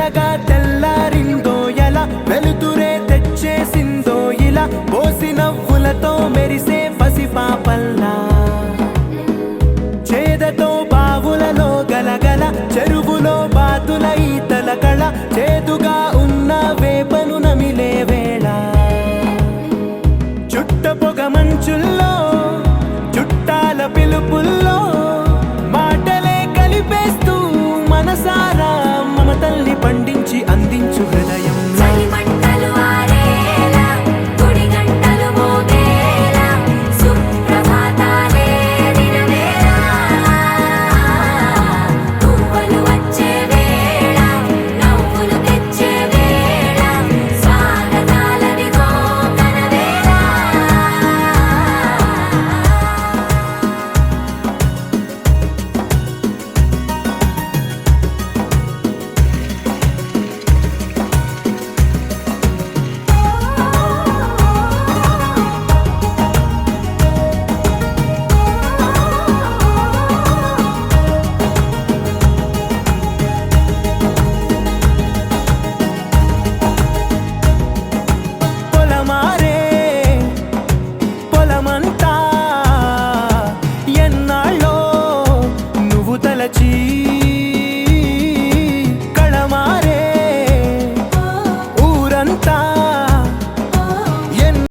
మెల్లగా తెల్లారిందో ఎలా వెలుతురే తెచ్చేసిందో ఇలా పోసి నవ్వులతో మెరిసే పసిపాపల్లా చేదతో బావులలో గలగల చెరువులో బాతుల ఈతల కళ